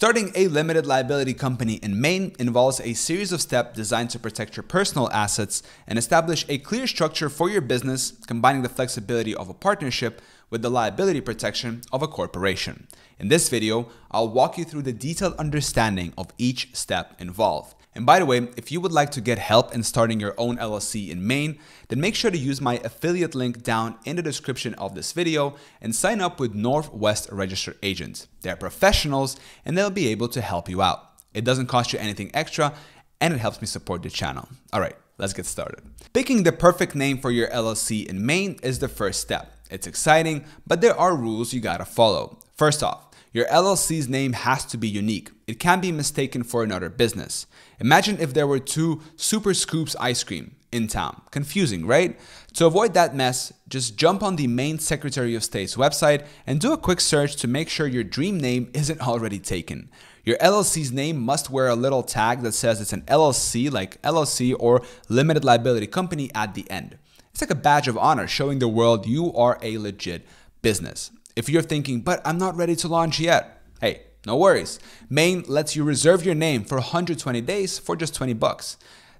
Starting a limited liability company in Maine involves a series of steps designed to protect your personal assets and establish a clear structure for your business, combining the flexibility of a partnership with the liability protection of a corporation. In this video, I'll walk you through the detailed understanding of each step involved. And by the way, if you would like to get help in starting your own LLC in Maine, then make sure to use my affiliate link down in the description of this video and sign up with Northwest Registered Agents. They're professionals and they'll be able to help you out. It doesn't cost you anything extra and it helps me support the channel. All right, let's get started. Picking the perfect name for your LLC in Maine is the first step. It's exciting, but there are rules you gotta follow. First off, your LLC's name has to be unique. It can't be mistaken for another business. Imagine if there were two Super Scoops ice cream in town. Confusing, right? To avoid that mess, just jump on the Maine Secretary of State's website and do a quick search to make sure your dream name isn't already taken. Your LLC's name must wear a little tag that says it's an LLC, like LLC or Limited Liability Company at the end. It's like a badge of honor showing the world you are a legit business. If you're thinking, but I'm not ready to launch yet, hey, no worries. Maine lets you reserve your name for 120 days for just 20 bucks.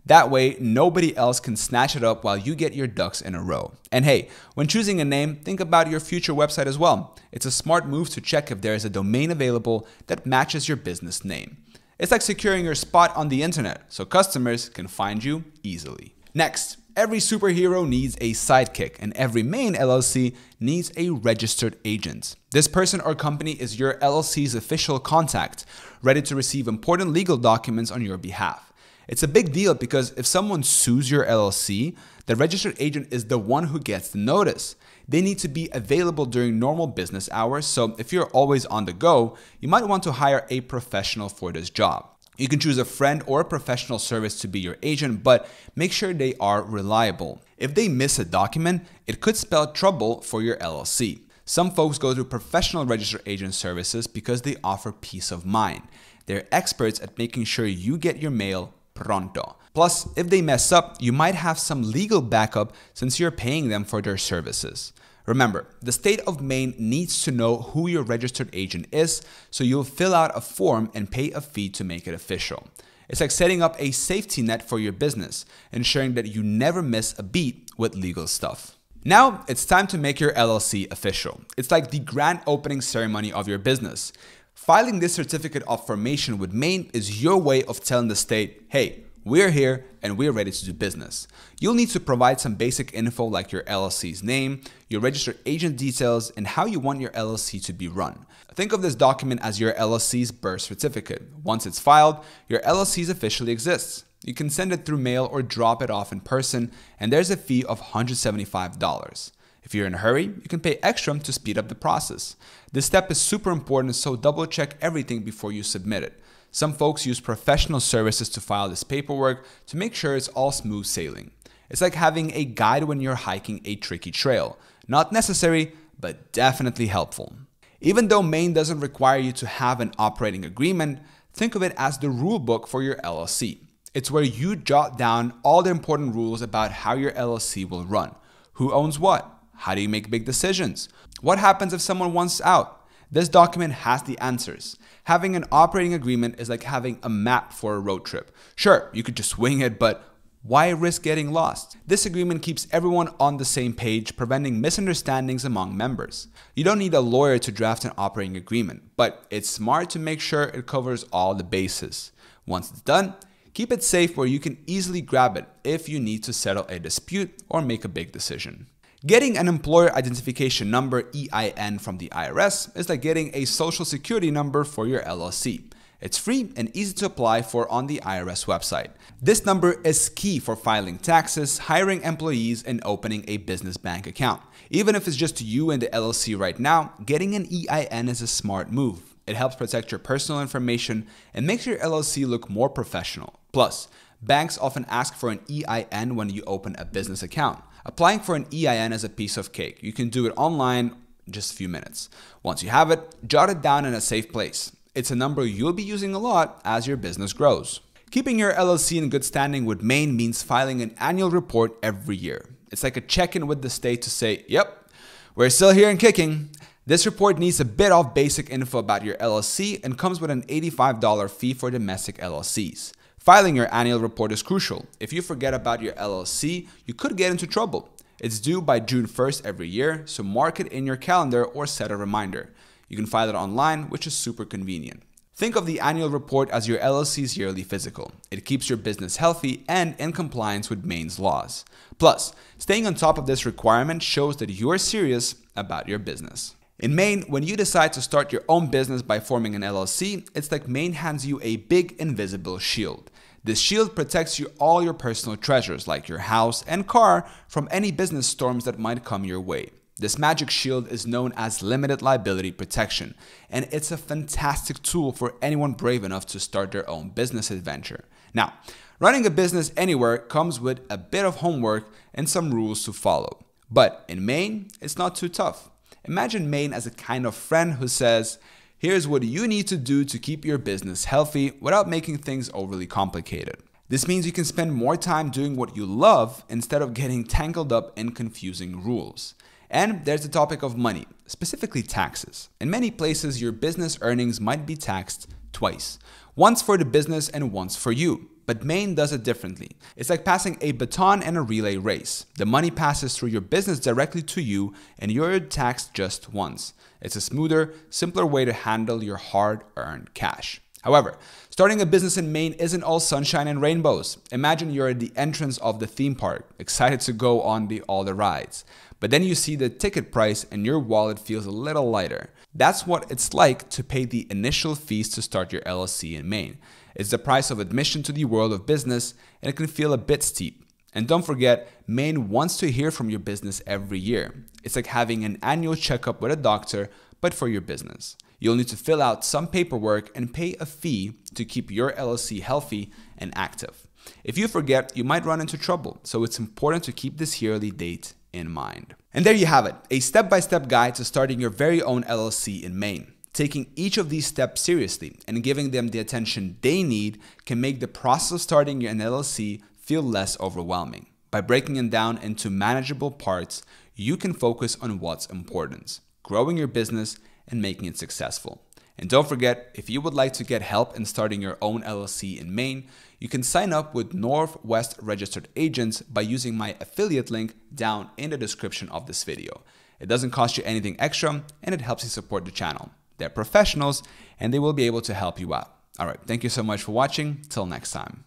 That way, nobody else can snatch it up while you get your ducks in a row. And hey, when choosing a name, think about your future website as well. It's a smart move to check if there is a domain available that matches your business name. It's like securing your spot on the internet so customers can find you easily. Next, every superhero needs a sidekick and every Maine LLC needs a registered agent. This person or company is your LLC's official contact, ready to receive important legal documents on your behalf. It's a big deal because if someone sues your LLC, the registered agent is the one who gets the notice. They need to be available during normal business hours, so if you're always on the go, you might want to hire a professional for this job. You can choose a friend or a professional service to be your agent, but make sure they are reliable. If they miss a document, it could spell trouble for your LLC. Some folks go to professional registered agent services because they offer peace of mind. They're experts at making sure you get your mail pronto. Plus, if they mess up, you might have some legal backup since you're paying them for their services. Remember, the state of Maine needs to know who your registered agent is, so you'll fill out a form and pay a fee to make it official. It's like setting up a safety net for your business, ensuring that you never miss a beat with legal stuff. Now, it's time to make your LLC official. It's like the grand opening ceremony of your business. Filing this certificate of formation with Maine is your way of telling the state, hey, we're here and we're ready to do business. You'll need to provide some basic info like your LLC's name, your registered agent details, and how you want your LLC to be run. Think of this document as your LLC's birth certificate. Once it's filed, your LLC officially exists. You can send it through mail or drop it off in person, and there's a fee of $175. If you're in a hurry, you can pay extra to speed up the process. This step is super important, so double check everything before you submit it. Some folks use professional services to file this paperwork to make sure it's all smooth sailing. It's like having a guide when you're hiking a tricky trail. Not necessary, but definitely helpful. Even though Maine doesn't require you to have an operating agreement, think of it as the rule book for your LLC. It's where you jot down all the important rules about how your LLC will run. Who owns what? How do you make big decisions? What happens if someone wants out? This document has the answers. Having an operating agreement is like having a map for a road trip. Sure, you could just wing it, but why risk getting lost? This agreement keeps everyone on the same page, preventing misunderstandings among members. You don't need a lawyer to draft an operating agreement, but it's smart to make sure it covers all the bases. Once it's done, keep it safe where you can easily grab it if you need to settle a dispute or make a big decision. Getting an employer identification number EIN from the IRS is like getting a social security number for your LLC. It's free and easy to apply for on the IRS website. This number is key for filing taxes, hiring employees, and opening a business bank account. Even if it's just you and the LLC right now, getting an EIN is a smart move. It helps protect your personal information and makes your LLC look more professional. Plus, banks often ask for an EIN when you open a business account. Applying for an EIN is a piece of cake. You can do it online in just a few minutes. Once you have it, jot it down in a safe place. It's a number you'll be using a lot as your business grows. Keeping your LLC in good standing with Maine means filing an annual report every year. It's like a check-in with the state to say, yep, we're still here and kicking. This report needs a bit of basic info about your LLC and comes with an $85 fee for domestic LLCs. Filing your annual report is crucial. If you forget about your LLC, you could get into trouble. It's due by June 1st every year, so mark it in your calendar or set a reminder. You can file it online, which is super convenient. Think of the annual report as your LLC's yearly physical. It keeps your business healthy and in compliance with Maine's laws. Plus, staying on top of this requirement shows that you are serious about your business. In Maine, when you decide to start your own business by forming an LLC, it's like Maine hands you a big invisible shield. This shield protects all your personal treasures like your house and car from any business storms that might come your way. This magic shield is known as limited liability protection, and it's a fantastic tool for anyone brave enough to start their own business adventure. Now, running a business anywhere comes with a bit of homework and some rules to follow. But in Maine, it's not too tough. Imagine Maine as a kind of friend who says, here's what you need to do to keep your business healthy without making things overly complicated. This means you can spend more time doing what you love instead of getting tangled up in confusing rules. And there's the topic of money, specifically taxes. In many places, your business earnings might be taxed twice, once for the business and once for you. But Maine does it differently. It's like passing a baton in a relay race. The money passes through your business directly to you, and you're taxed just once. It's a smoother, simpler way to handle your hard-earned cash. However, starting a business in Maine isn't all sunshine and rainbows. Imagine you're at the entrance of the theme park, excited to go on all the rides. But then you see the ticket price and your wallet feels a little lighter. That's what it's like to pay the initial fees to start your LLC in Maine. It's the price of admission to the world of business, and it can feel a bit steep. And don't forget, Maine wants to hear from your business every year. It's like having an annual checkup with a doctor, but for your business. You'll need to fill out some paperwork and pay a fee to keep your LLC healthy and active. If you forget, you might run into trouble, so it's important to keep this yearly date in mind. And there you have it, a step-by-step guide to starting your very own LLC in Maine. Taking each of these steps seriously and giving them the attention they need can make the process of starting an LLC feel less overwhelming. By breaking it down into manageable parts, you can focus on what's important, growing your business and making it successful. And don't forget, if you would like to get help in starting your own LLC in Maine, you can sign up with Northwest Registered Agents by using my affiliate link down in the description of this video. It doesn't cost you anything extra and it helps you support the channel. They're professionals and they will be able to help you out. All right, thank you so much for watching. Till next time.